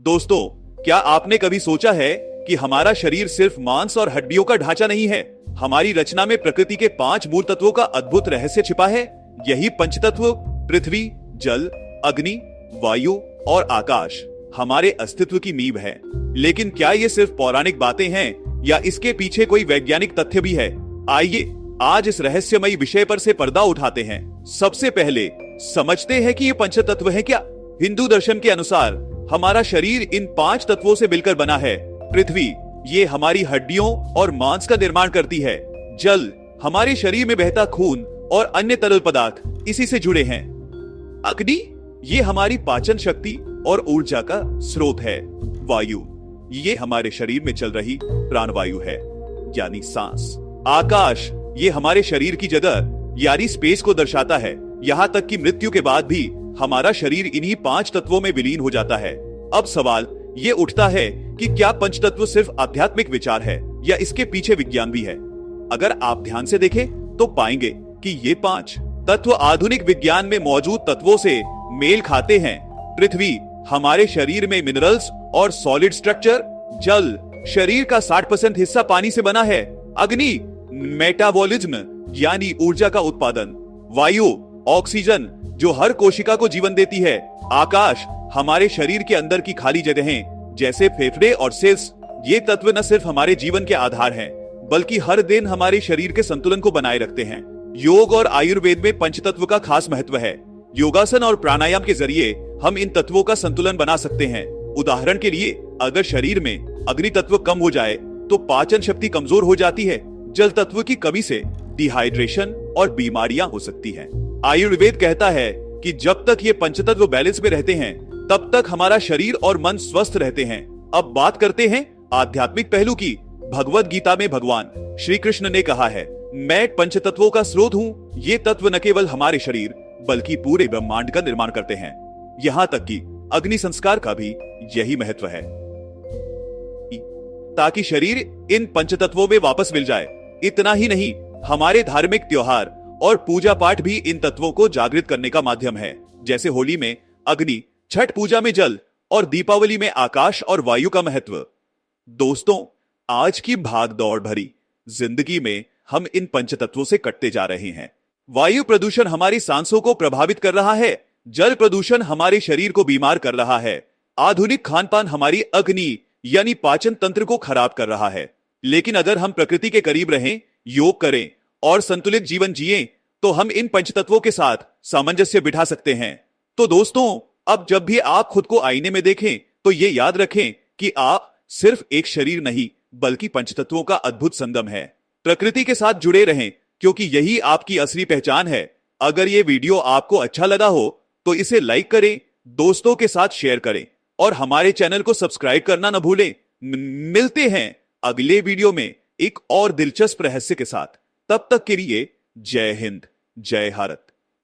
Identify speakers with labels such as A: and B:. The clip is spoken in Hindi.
A: दोस्तों, क्या आपने कभी सोचा है कि हमारा शरीर सिर्फ मांस और हड्डियों का ढांचा नहीं है। हमारी रचना में प्रकृति के 5 मूल तत्वों का अद्भुत रहस्य छिपा है। यही पंचतत्व पृथ्वी, जल, अग्नि, वायु और आकाश हमारे अस्तित्व की नींव है। लेकिन क्या ये सिर्फ पौराणिक बातें हैं या इसके पीछे कोई वैज्ञानिक तथ्य भी है? आइए आज इस रहस्यमयी विषय पर से पर्दा उठाते हैं। सबसे पहले समझते हैं कि ये पंचतत्व है क्या। हिंदू दर्शन के अनुसार हमारा शरीर इन 5 तत्वों से मिलकर बना है। पृथ्वी, ये हमारी हड्डियों और मांस का निर्माण करती है। जल, हमारे शरीर में बहता खून और अन्य तरल पदार्थ इसी से जुड़े हैं। अग्नि, ये हमारी पाचन शक्ति और ऊर्जा का स्रोत है। वायु, ये हमारे शरीर में चल रही प्राणवायु है, यानी सांस। आकाश, ये हमारे शरीर की जगह यानी स्पेस को दर्शाता है। यहाँ तक कि मृत्यु के बाद भी हमारा शरीर इन्हीं 5 तत्वों में विलीन हो जाता है। अब सवाल ये उठता है कि क्या पंचतत्व सिर्फ आध्यात्मिक विचार है या इसके पीछे विज्ञान भी है? अगर आप ध्यान से देखें तो पाएंगे कि ये 5 तत्व आधुनिक विज्ञान में मौजूद तत्वों से मेल खाते हैं। पृथ्वी, हमारे शरीर में मिनरल्स और सॉलिड स्ट्रक्चर। जल, शरीर का 60% हिस्सा पानी से बना है। अग्नि, मेटाबॉलिज्म यानी ऊर्जा का उत्पादन। वायु, ऑक्सीजन जो हर कोशिका को जीवन देती है। आकाश, हमारे शरीर के अंदर की खाली जगहें जैसे फेफड़े और सेल्स। ये तत्व न सिर्फ हमारे जीवन के आधार हैं, बल्कि हर दिन हमारे शरीर के संतुलन को बनाए रखते हैं। योग और आयुर्वेद में पंचतत्व का खास महत्व है। योगासन और प्राणायाम के जरिए हम इन तत्वों का संतुलन बना सकते हैं। उदाहरण के लिए, अगर शरीर में अग्नि तत्व कम हो जाए तो पाचन शक्ति कमजोर हो जाती है। जल तत्व की कमी से डिहाइड्रेशन और बीमारियां हो सकती हैं। आयुर्वेद कहता है कि जब तक ये पंचतत्व बैलेंस में रहते हैं, तब तक हमारा शरीर और मन स्वस्थ रहते हैं। अब बात करते हैं आध्यात्मिक पहलू की। भगवत गीता में भगवान श्री कृष्ण ने कहा है, मैं पंचतत्वों का स्रोत हूँ। ये तत्व न केवल हमारे शरीर बल्कि पूरे ब्रह्मांड का निर्माण करते हैं। यहाँ तक कि अग्नि संस्कार का भी यही महत्व है, ताकि शरीर इन पंचतत्वों में वापस मिल जाए। इतना ही नहीं, हमारे धार्मिक त्योहार और पूजा पाठ भी इन तत्वों को जागृत करने का माध्यम है। जैसे होली में अग्नि, छठ पूजा में जल और दीपावली में आकाश और वायु का महत्व। दोस्तों, आज की भाग दौड़ भरी जिंदगी में हम इन पंचतत्वों से कटते जा रहे हैं। वायु प्रदूषण हमारी सांसों को प्रभावित कर रहा है। जल प्रदूषण हमारे शरीर को बीमार कर रहा है। आधुनिक खानपान हमारी अग्नि यानी पाचन तंत्र को खराब कर रहा है। लेकिन अगर हम प्रकृति के करीब रहें, योग करें और संतुलित जीवन जिएं, तो हम इन पंचतत्वों के साथ सामंजस्य बिठा सकते हैं। तो दोस्तों, अब जब भी आप खुद को आईने में देखें तो ये याद रखें कि आप सिर्फ एक शरीर नहीं बल्कि पंचतत्वों का अद्भुत संगम है। प्रकृति के साथ जुड़े रहें, क्योंकि यही आपकी असली पहचान है। अगर ये वीडियो आपको अच्छा लगा हो तो इसे लाइक करें, दोस्तों के साथ शेयर करें और हमारे चैनल को सब्सक्राइब करना न भूलें। मिलते हैं अगले वीडियो में एक और दिलचस्प रहस्य के साथ। तब तक के लिए जय हिंद, जय भारत।